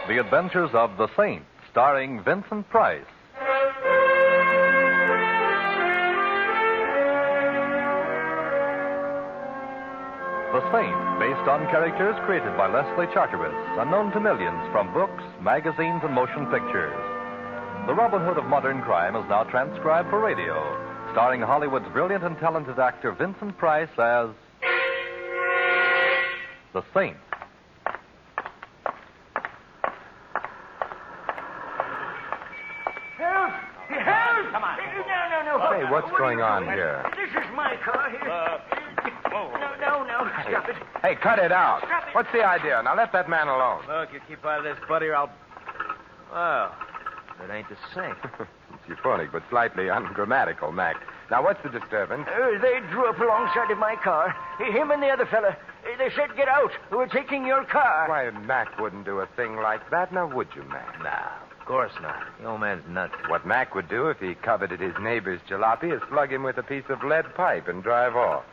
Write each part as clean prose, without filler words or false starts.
The Adventures of the Saint, starring Vincent Price. The Saint, based on characters created by Leslie Charteris, unknown to millions from books, magazines, and motion pictures. The Robin Hood of modern crime is now transcribed for radio, starring Hollywood's brilliant and talented actor Vincent Price as The Saint. Help! Help! Come on. No. Hey, what's going on here? This is my car here. No. Stop it. Hey, cut it out. Stop it. What's the idea? Now let that man alone. Look, you keep out of this, buddy, or I'll... Well, it ain't the same. It's euphonic, but slightly ungrammatical, Mac. Now, what's the disturbance? They drew up alongside of my car. Him and the other fella. They said, get out. We're taking your car. Why, Mac wouldn't do a thing like that, now would you, Mac? Nah, of course not. The old man's nuts. What Mac would do if he coveted his neighbor's jalopy is slug him with a piece of lead pipe and drive off.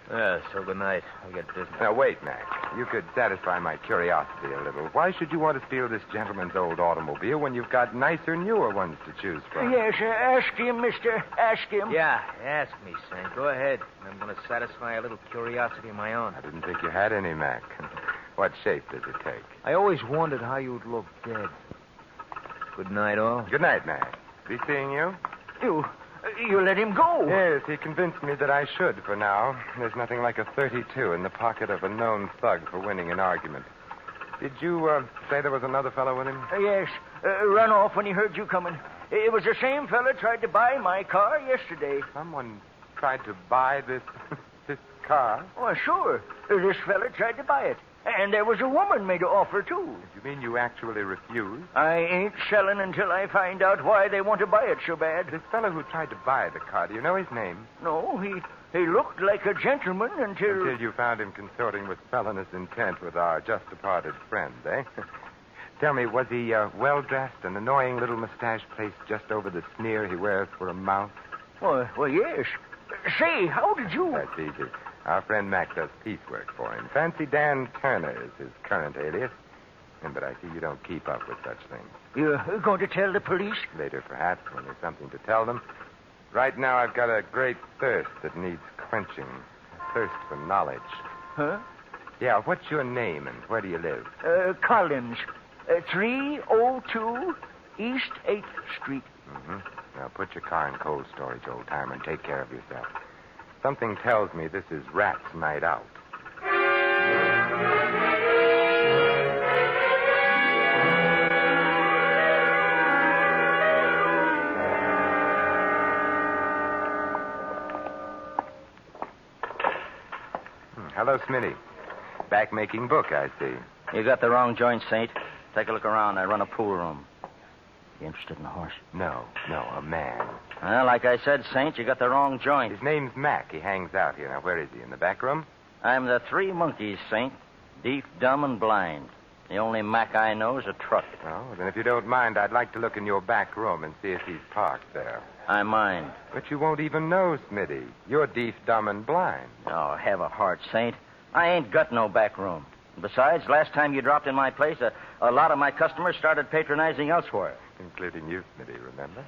Yeah, so good night. I got business. Now, wait, Mac. You could satisfy my curiosity a little. Why should you want to steal this gentleman's old automobile when you've got nicer, newer ones to choose from? Yes, ask him, mister. Ask him. Yeah, ask me, Saint. Go ahead. I'm going to satisfy a little curiosity of my own. I didn't think you had any, Mac. What shape does it take? I always wondered how you'd look dead. Good night, all. Good night, Mac. Be seeing you? You let him go. Yes, he convinced me that I should for now. There's nothing like a 32 in the pocket of a known thug for winning an argument. Did you say there was another fellow with him? Yes. Run off when he heard you coming. It was the same fella tried to buy my car yesterday. Someone tried to buy this car? Oh, sure. This fella tried to buy it. And there was a woman made an offer, too. You mean you actually refused? I ain't selling until I find out why they want to buy it so bad. This fellow who tried to buy the car, do you know his name? No, he looked like a gentleman Until you found him consorting with felonious intent with our just-departed friend, eh? Tell me, was he well-dressed, an annoying little mustache placed just over the sneer he wears for a mouth? Well, yes. Say, how did you... That's easy. Our friend Mac does piecework for him. Fancy Dan Turner is his current alias. But I see you don't keep up with such things. You're going to tell the police? Later, perhaps, when there's something to tell them. Right now, I've got a great thirst that needs quenching. A thirst for knowledge. Huh? Yeah, what's your name and where do you live? Collins. 302 East 8th Street. Mm-hmm. Now, put your car in cold storage, old-timer, and take care of yourself. Something tells me this is Rat's night out. Hello, Smitty. Back making book, I see. You got the wrong joint, Saint. Take a look around. I run a pool room. You interested in a horse? No, a man. Well, like I said, Saint, you got the wrong joint. His name's Mac. He hangs out here. Now, where is he? In the back room? I'm the three monkeys, Saint. Deaf, dumb, and blind. The only Mac I know is a truck. Oh, then if you don't mind, I'd like to look in your back room and see if he's parked there. I mind. But you won't even know, Smitty. You're deaf, dumb, and blind. Oh, have a heart, Saint. I ain't got no back room. Besides, last time you dropped in my place, a lot of my customers started patronizing elsewhere. Including you, Smitty, remember?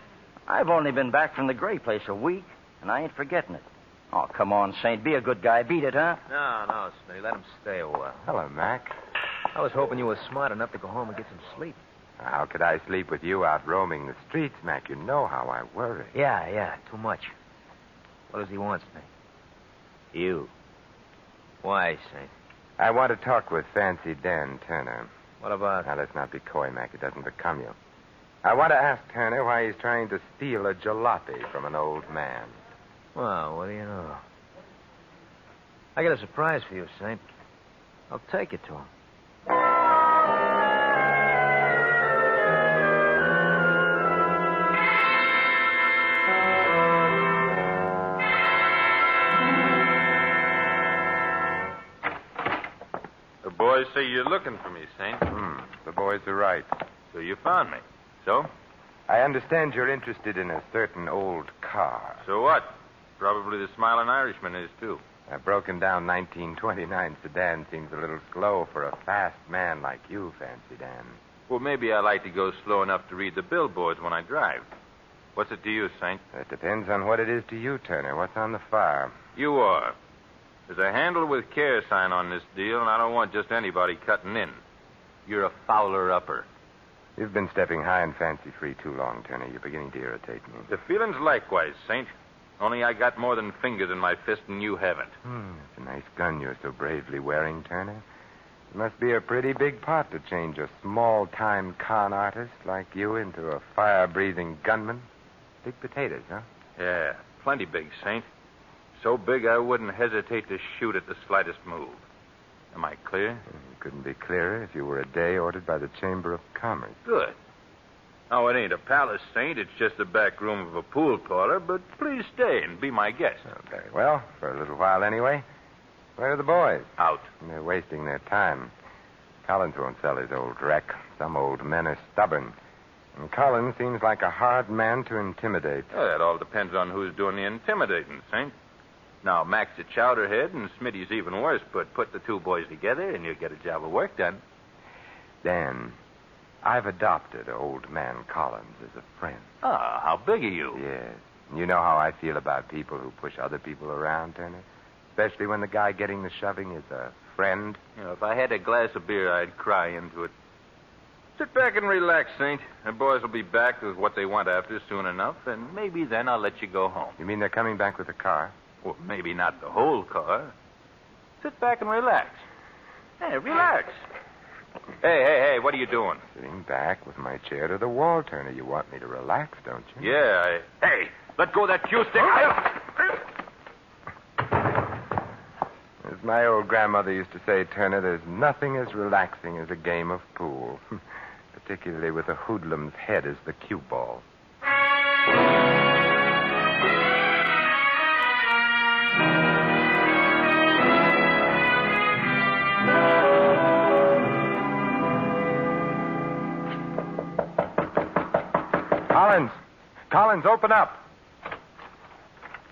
I've only been back from the Gray place a week, and I ain't forgetting it. Oh, come on, Saint. Be a good guy. Beat it, huh? No, Smitty. Let him stay a while. Hello, Mac. I was hoping you were smart enough to go home and get some sleep. How could I sleep with you out roaming the streets, Mac? You know how I worry. Yeah, too much. What does he want, Smitty? You. Why, Saint? I want to talk with Fancy Dan Turner. What about... Now, let's not be coy, Mac. It doesn't become you. I want to ask Turner why he's trying to steal a jalopy from an old man. Well, what do you know? I got a surprise for you, Saint. I'll take it to him. The boys say you're looking for me, Saint. The boys are right. So you found me. So? I understand you're interested in a certain old car. So what? Probably the Smiling Irishman is, too. A broken down 1929 sedan seems a little slow for a fast man like you, Fancy Dan. Well, maybe I like to go slow enough to read the billboards when I drive. What's it to you, Saint? It depends on what it is to you, Turner. What's on the fire? You are. There's a handle with care sign on this deal, and I don't want just anybody cutting in. You're a fouler-upper. You've been stepping high and fancy-free too long, Turner. You're beginning to irritate me. The feeling's likewise, Saint. Only I got more than fingers in my fist, and you haven't. It's a nice gun you're so bravely wearing, Turner. It must be a pretty big pot to change a small-time con artist like you into a fire-breathing gunman. Big potatoes, huh? Yeah, plenty big, Saint. So big I wouldn't hesitate to shoot at the slightest move. Am I clear? You couldn't be clearer if you were a day ordered by the Chamber of Commerce. Good. Oh, it ain't a palace, Saint. It's just the back room of a pool parlor, but please stay and be my guest. Oh, very well, for a little while anyway. Where are the boys? Out. They're wasting their time. Collins won't sell his old wreck. Some old men are stubborn. And Collins seems like a hard man to intimidate. Well, that all depends on who's doing the intimidating, Saint. Now, Mac's a chowderhead and Smitty's even worse, but put the two boys together and you'll get a job of work done. Dan, I've adopted old man Collins as a friend. Ah, how big are you? Yes. You know how I feel about people who push other people around, Turner? Especially when the guy getting the shoving is a friend. You know, if I had a glass of beer, I'd cry into it. Sit back and relax, Saint. The boys will be back with what they want after soon enough, and maybe then I'll let you go home. You mean they're coming back with a car? Well, maybe not the whole car. Sit back and relax. Hey, relax. Hey, what are you doing? Sitting back with my chair to the wall, Turner. You want me to relax, don't you? Yeah, Hey, let go of that cue stick. As my old grandmother used to say, Turner, there's nothing as relaxing as a game of pool. Particularly with a hoodlum's head as the cue ball. Collins, open up.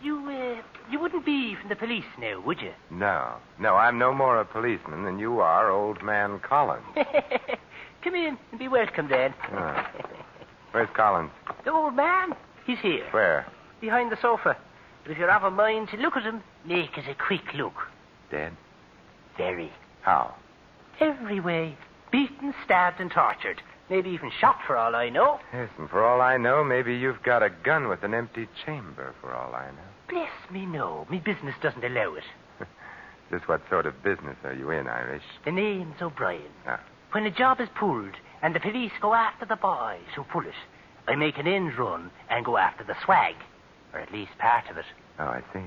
You wouldn't be from the police now, would you? No, I'm no more a policeman than you are, old man Collins. Come in and be welcome, Dan. Where's Collins? The old man? He's here. Where? Behind the sofa. But if you're of a mind to look at him, make it a quick look. Dead? Very. How? Every way. Beaten, stabbed, and tortured. Maybe even shot for all I know. Yes, and for all I know, maybe you've got a gun with an empty chamber, for all I know. Bless me, no. Me business doesn't allow it. Just what sort of business are you in, Irish? The name's O'Brien. Ah. When a job is pulled and the police go after the boys who pull it, I make an end run and go after the swag. Or at least part of it. Oh, I see.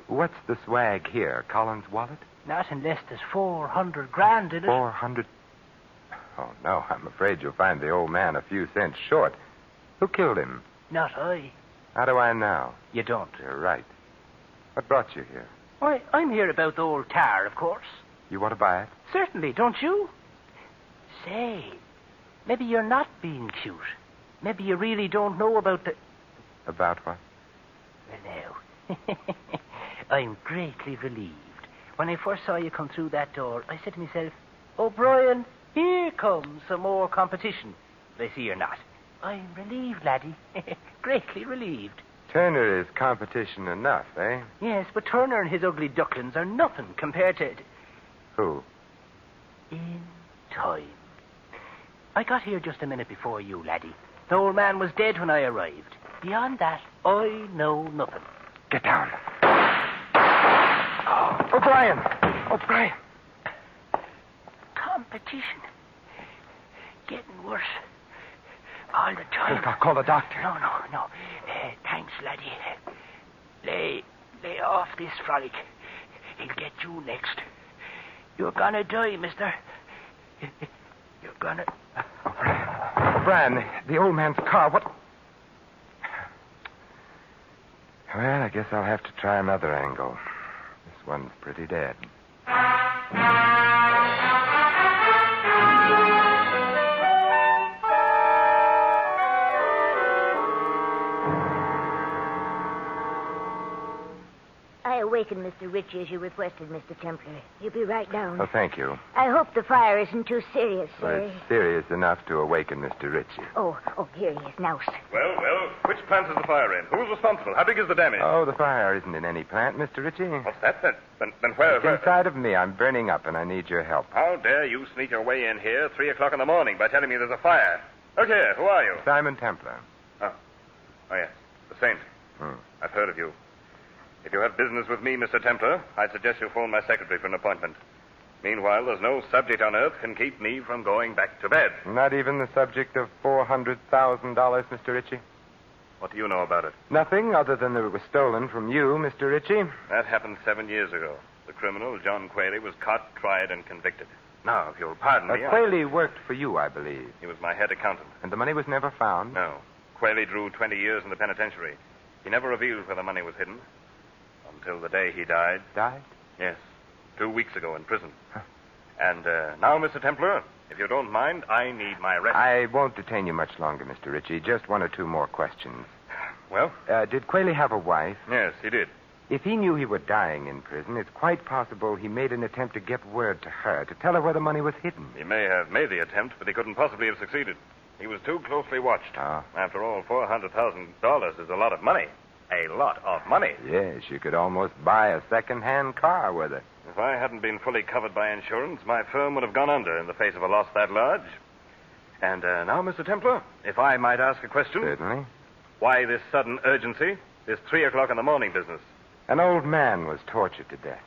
What's the swag here? Collins' wallet? Not unless there's 400 grand in it. 400? Oh, no, I'm afraid you'll find the old man a few cents short. Who killed him? Not I. How do I know? You don't. You're right. What brought you here? Why, I'm here about the old car, of course. You want to buy it? Certainly, don't you? Say, maybe you're not being cute. Maybe you really don't know about the... About what? Well, now, I'm greatly relieved. When I first saw you come through that door, I said to myself, O'Brien, here comes some more competition. But I see you're not. I'm relieved, laddie. Greatly relieved. Turner is competition enough, eh? Yes, but Turner and his ugly ducklings are nothing compared to... Who? In time. I got here just a minute before you, laddie. The old man was dead when I arrived. Beyond that, I know nothing. Get down. Oh, O'Brien! O'Brien! Competition. Getting worse. All the time. Look, I'll call the doctor. No. Thanks, laddie. Lay off this frolic. He'll get you next. You're gonna die, mister. You're gonna... O'Brien, the old man's car, what... Well, I guess I'll have to try another angle. This one's pretty dead. I awakened Mr. Ritchie, as you requested, Mr. Templar. He'll be right down. Oh, thank you. I hope the fire isn't too serious, Well, sir. it's serious enough to awaken Mr. Ritchie. Oh, here he is now, sir. Well, which plant is the fire in? Who's responsible? How big is the damage? Oh, the fire isn't in any plant, Mr. Ritchie. What's that? Then where? It's inside of me. I'm burning up, and I need your help. How dare you sneak your way in here 3 o'clock in the morning by telling me there's a fire? Look here, who are you? Simon Templar. Oh, yes, the Saint. I've heard of you. If you have business with me, Mr. Templar, I'd suggest you phone my secretary for an appointment. Meanwhile, there's no subject on earth can keep me from going back to bed. Not even the subject of $400,000, Mr. Ritchie? What do you know about it? Nothing other than that it was stolen from you, Mr. Ritchie. That happened 7 years ago. The criminal, John Qualey, was caught, tried, and convicted. Now, if you'll pardon me... Qualey worked for you, I believe. He was my head accountant. And the money was never found? No. Qualey drew 20 years in the penitentiary. He never revealed where the money was hidden. Until the day he died. Died? Yes. 2 weeks ago in prison. And now, Mr. Templar, if you don't mind, I need my rest. I won't detain you much longer, Mr. Ritchie. Just 1 or 2 more questions. Well? Did Qualey have a wife? Yes, he did. If he knew he were dying in prison, it's quite possible he made an attempt to get word to her, to tell her where the money was hidden. He may have made the attempt, but he couldn't possibly have succeeded. He was too closely watched. Oh. After all, $400,000 is a lot of money. A lot of money. Yes, you could almost buy a second-hand car with it. If I hadn't been fully covered by insurance, my firm would have gone under in the face of a loss that large. And now, Mr. Templar, if I might ask a question. Certainly. Why this sudden urgency? This 3 o'clock in the morning business? An old man was tortured to death.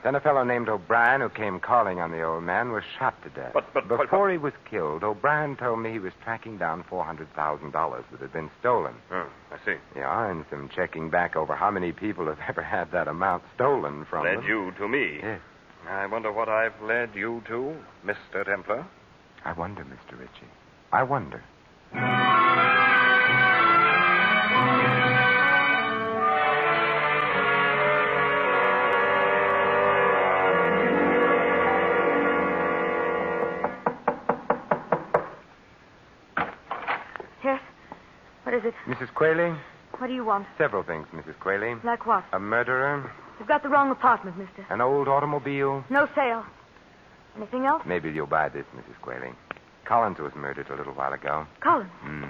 Then a fellow named O'Brien, who came calling on the old man, was shot to death. But before he was killed, O'Brien told me he was tracking down $400,000 that had been stolen. Oh, I see. Yeah, and some checking back over how many people have ever had that amount stolen from them. Led you to me. Yes. I wonder what I've led you to, Mr. Templar. I wonder, Mr. Ritchie. I wonder. Yes? What is it? Mrs. Qualey? What do you want? Several things, Mrs. Qualey. Like what? A murderer, You've got the wrong apartment, mister. an old automobile. No sale. Anything else? Maybe you'll buy this, Mrs. Qualey. Collins was murdered a little while ago. Collins. Hmm.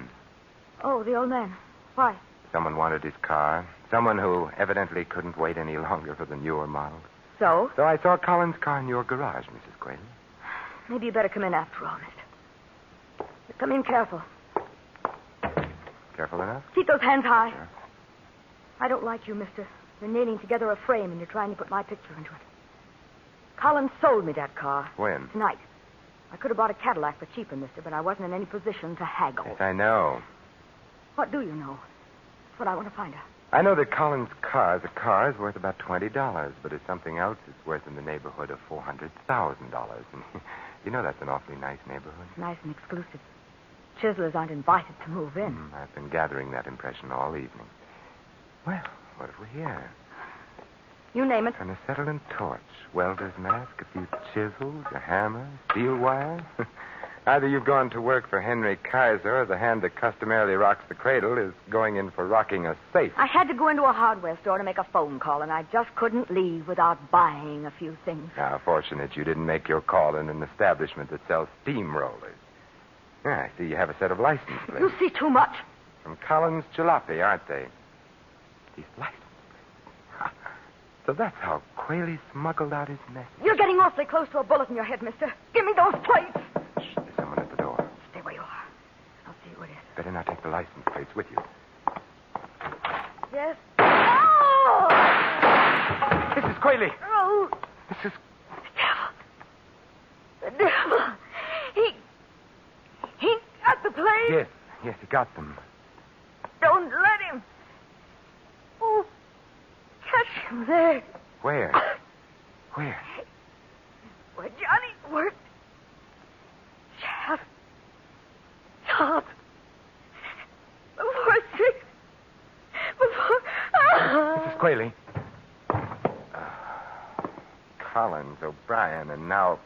Oh, the old man. Why? Someone wanted his car. Someone who evidently couldn't wait any longer for the newer model. So? So I saw Collins' car in your garage, Mrs. Qualey. Maybe you better come in after all, mister. Come in careful. Careful enough? Keep those hands high. Sure. I don't like you, mister. You're nailing together a frame and you're trying to put my picture into it. Collins sold me that car. When? Tonight. I could have bought a Cadillac for cheaper, mister, but I wasn't in any position to haggle. Yes, I know. What do you know? That's what I want to find out. I know that Collins' car, the car, is worth about $20, but it's something else that's worth in the neighborhood of $400,000. And you know that's an awfully nice neighborhood. Nice and exclusive. Chiselers aren't invited to move in. I've been gathering that impression all evening. Well, what have we here? You name it. An acetylene torch, welder's mask, a few chisels, a hammer, steel wire. Either you've gone to work for Henry Kaiser, or the hand that customarily rocks the cradle is going in for rocking a safe. I had to go into a hardware store to make a phone call, and I just couldn't leave without buying a few things. Now, fortunate you didn't make your call in an establishment that sells steamrollers. I see you have a set of license plates. You see too much. From Collins Jalopy, aren't they? These license plates. So that's how Qualey smuggled out his message. You're getting awfully close to a bullet in your head, mister. Give me those plates. Shh, there's someone at the door. Stay where you are. I'll see who it is. Better not take the license plates with you. Yes? Oh! Mrs. Qualey! Oh! Mrs. The devil. He got the plates. Yes, he got them. Don't let him. Oh, catch him there. Where? Where? Where Johnny worked. Shaft. Top. Before 6. Before... Mrs. Qualey. Collins, O'Brien, and now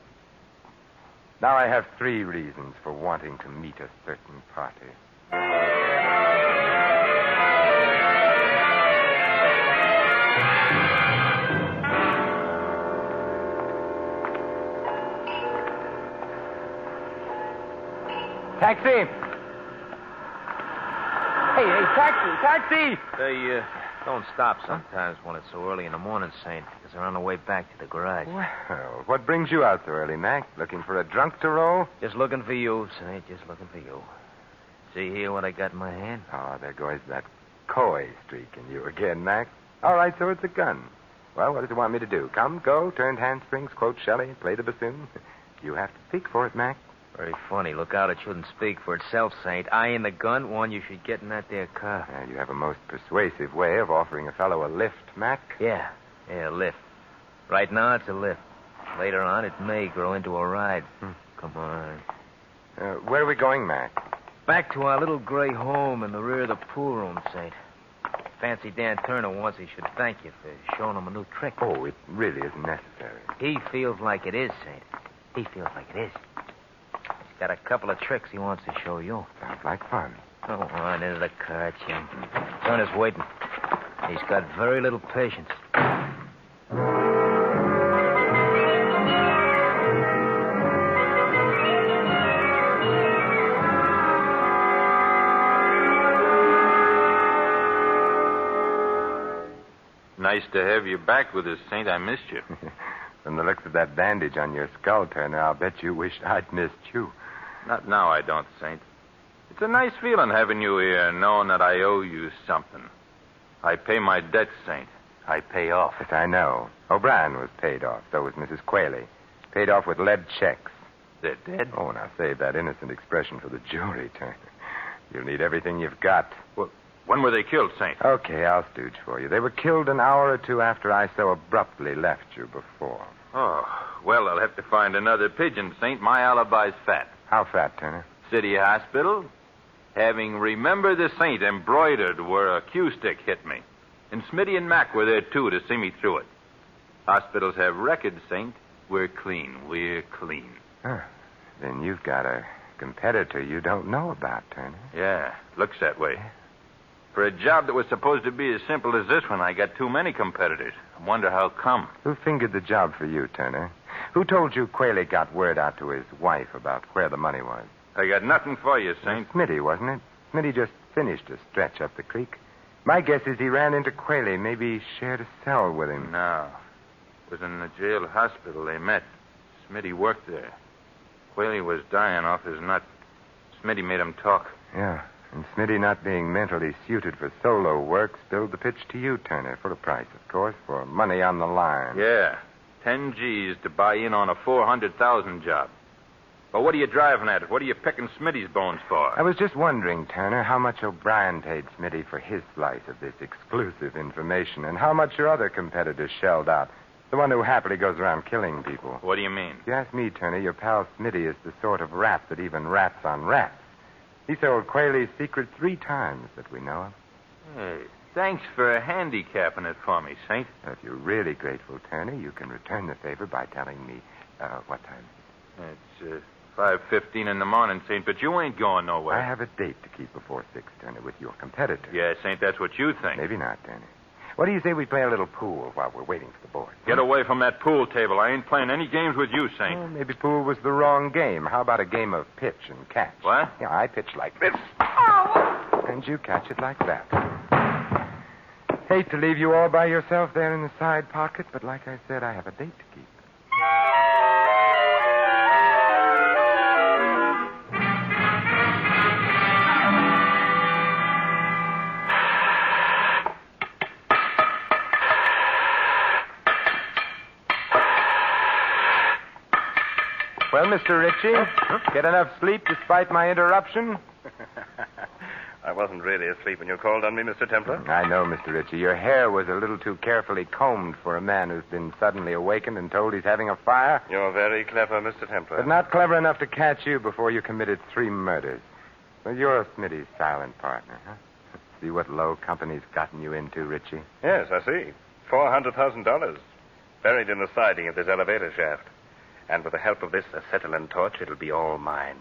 I have 3 reasons for wanting to meet a certain party. Taxi! Hey, taxi! They don't stop sometimes when it's so early in the morning, Saint, because they're on the way back to the garage. Well, what brings you out so early, Mac? Looking for a drunk to roll? Just looking for you, Saint, just looking for you. See here what I got in my hand? Oh, there goes that coy streak in you again, Mac. All right, so it's a gun. Well, what does it want me to do? Come, go, turned handsprings, quote Shelley, play the bassoon? You have to speak for it, Mac. Very funny. Look out, it shouldn't speak for itself, Saint. I and the gun, one you should get in that there car. You have a most persuasive way of offering a fellow a lift, Mac. Yeah, a lift. Right now, it's a lift. Later on, it may grow into a ride. Come on. Where are we going, Mac? Back to our little gray home in the rear of the pool room, Saint. Fancy Dan Turner wants he should thank you for showing him a new trick. Oh, it really isn't necessary. He feels like it is, Saint. He feels like it is. He's got a couple of tricks he wants to show you. Sounds like fun. Go on into the car, Jim. Turner's waiting. He's got very little patience. Nice to have you back with us, Saint. I missed you. From the looks of that bandage on your skull, Turner, I'll bet you wish I'd missed you. Not now, I don't, Saint. It's a nice feeling having you here, knowing that I owe you something. I pay my debts, Saint. I pay off. Yes, I know. O'Brien was paid off. So was Mrs. Qualey. Paid off with lead checks. They're dead? Oh, now save that innocent expression for the jury, Turner. You'll need everything you've got. Well, when were they killed, Saint? Okay, I'll stooge for you. They were killed an hour or two after I so abruptly left you before. Oh, well, I'll have to find another pigeon, Saint. My alibi's fat. How fat, Turner? City Hospital. Having Remember the Saint embroidered where a cue stick hit me. And Smitty and Mac were there, too, to see me through it. Hospitals have records, Saint. We're clean. We're clean. Huh. Then you've got a competitor you don't know about, Turner. Yeah, looks that way. For a job that was supposed to be as simple as this one, I got too many competitors. I wonder how come. Who fingered the job for you, Turner? Who told you Qualey got word out to his wife about where the money was? I got nothing for you, Saint. Smitty, wasn't it? Smitty just finished a stretch up the creek. My guess is he ran into Qualey, maybe shared a cell with him. No. It was in the jail hospital they met. Smitty worked there. Qualey was dying off his nut. Smitty made him talk. Yeah. And Smitty, not being mentally suited for solo work, spilled the pitch to you, Turner, for a price, of course, for money on the line. Yeah. 10 G's to buy in on a 400,000 job. But what are you driving at? What are you picking Smitty's bones for? I was just wondering, Turner, how much O'Brien paid Smitty for his slice of this exclusive information, and how much your other competitors shelled out. The one who happily goes around killing people. What do you mean? If you ask me, Turner, your pal Smitty is the sort of rat that even rats on rats. He sold Qualey's secret 3 times that we know of. Hey, thanks for handicapping it for me, Saint. If you're really grateful, Turner, you can return the favor by telling me what time. It's 5:15 in the morning, Saint, but you ain't going nowhere. I have a date to keep before 6, Turner, with your competitor. Yeah, Saint, that's what you think. Maybe not, Turner. What do you say we play a little pool while we're waiting for the board? Get away from that pool table. I ain't playing any games with you, Saint. Well, maybe pool was the wrong game. How about a game of pitch and catch? What? Yeah, I pitch like this. Oh! And you catch it like that. Hate to leave you all by yourself there in the side pocket, but like I said, I have a date to keep. Well, Mr. Ritchie, get enough sleep despite my interruption? I wasn't really asleep when you called on me, Mr. Templar. I know, Mr. Ritchie. Your hair was a little too carefully combed for a man who's been suddenly awakened and told he's having a fire. You're very clever, Mr. Templar. But not clever enough to catch you before you committed 3 murders. Well, you're Smitty's silent partner, huh? See what low company's gotten you into, Ritchie? Yes, I see. $400,000. Buried in the siding of this elevator shaft. And with the help of this acetylene torch, it'll be all mine.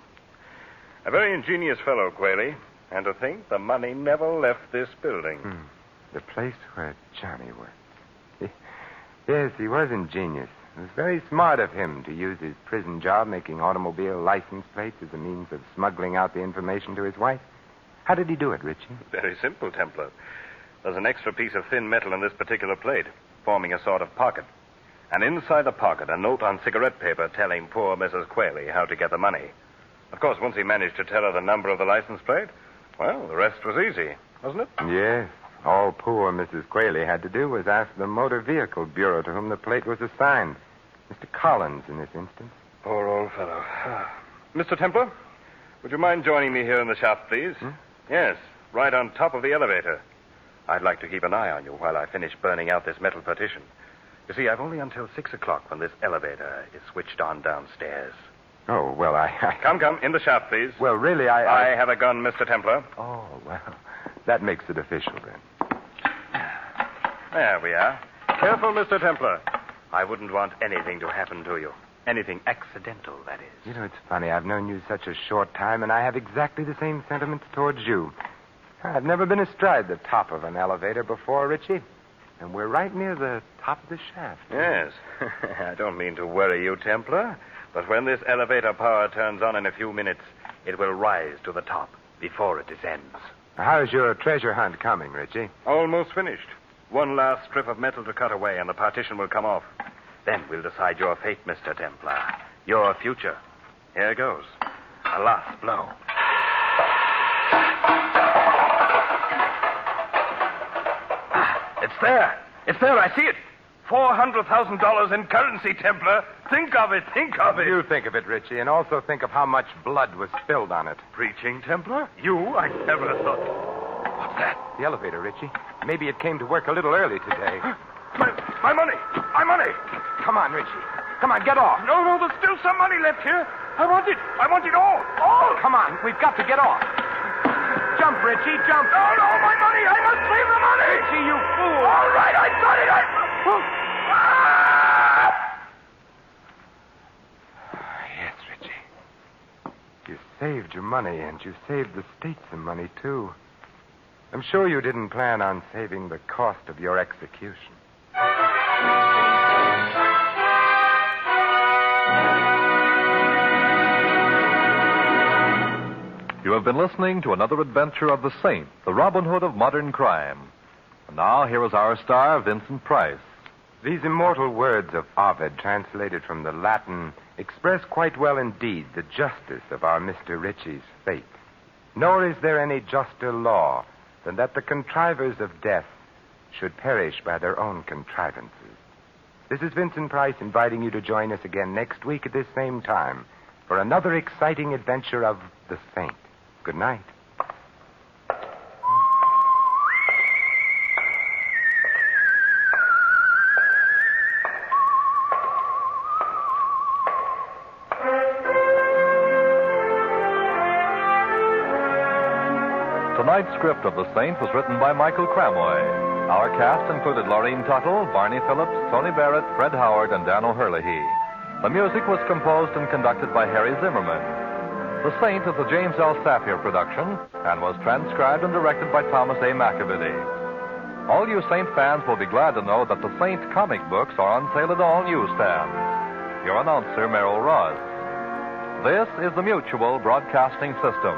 A very ingenious fellow, Qualey. And to think the money never left this building. The place where Johnny worked. Yes, he was ingenious. It was very smart of him to use his prison job making automobile license plates as a means of smuggling out the information to his wife. How did he do it, Richie? Very simple, Templar. There's an extra piece of thin metal in this particular plate, forming a sort of pocket. And inside the pocket, a note on cigarette paper telling poor Mrs. Qualey how to get the money. Of course, once he managed to tell her the number of the license plate, well, the rest was easy, wasn't it? Yes. All poor Mrs. Qualey had to do was ask the Motor Vehicle Bureau to whom the plate was assigned. Mr. Collins, in this instance. Poor old fellow. Mr. Templar, would you mind joining me here in the shop, please? Yes, right on top of the elevator. I'd like to keep an eye on you while I finish burning out this metal partition. You see, I've only until 6 o'clock when this elevator is switched on downstairs. Oh, well, Come, in the shop, please. Well, really, I have a gun, Mr. Templar. Oh, well, that makes it official, then. There we are. Careful, Mr. Templar. I wouldn't want anything to happen to you. Anything accidental, that is. You know, it's funny. I've known you such a short time, and I have exactly the same sentiments towards you. I've never been astride the top of an elevator before, Richie. And we're right near the top of the shaft. Yes. I don't mean to worry you, Templar, but when this elevator power turns on in a few minutes, it will rise to the top before it descends. How's your treasure hunt coming, Richie? Almost finished. One last strip of metal to cut away, and the partition will come off. Then we'll decide your fate, Mr. Templar. Your future. Here goes. A last blow. It's there. It's there. I see it. $400,000 in currency, Templar. Think of it. Think of it. You think of it, Richie, and also think of how much blood was spilled on it. Preaching, Templar? You? I never thought. What's that? The elevator, Richie. Maybe it came to work a little early today. My money. My money. Come on, Richie. Come on, get off. No, there's still some money left here. I want it. I want it all. All. Come on, we've got to get off. Jump, Richie, jump. No, my money. I must save the money. Richie, you fool. All right, I got it. Yes, Richie. You saved your money, and you saved the state some money, too. I'm sure you didn't plan on saving the cost of your execution. You have been listening to another adventure of the Saint, the Robin Hood of modern crime. And now, here is our star, Vincent Price. These immortal words of Ovid, translated from the Latin, express quite well indeed the justice of our Mr. Ritchie's fate. Nor is there any juster law than that the contrivers of death should perish by their own contrivances. This is Vincent Price inviting you to join us again next week at this same time for another exciting adventure of the Saint. Good night. Tonight's script of The Saint was written by Michael Cramoy. Our cast included Laureen Tuttle, Barney Phillips, Tony Barrett, Fred Howard, and Dan O'Herlihy. The music was composed and conducted by Harry Zimmerman. The Saint is a James L. Safier production and was transcribed and directed by Thomas A. McAvity. All you Saint fans will be glad to know that the Saint comic books are on sale at all newsstands. Your announcer, Merrill Ross. This is the Mutual Broadcasting System.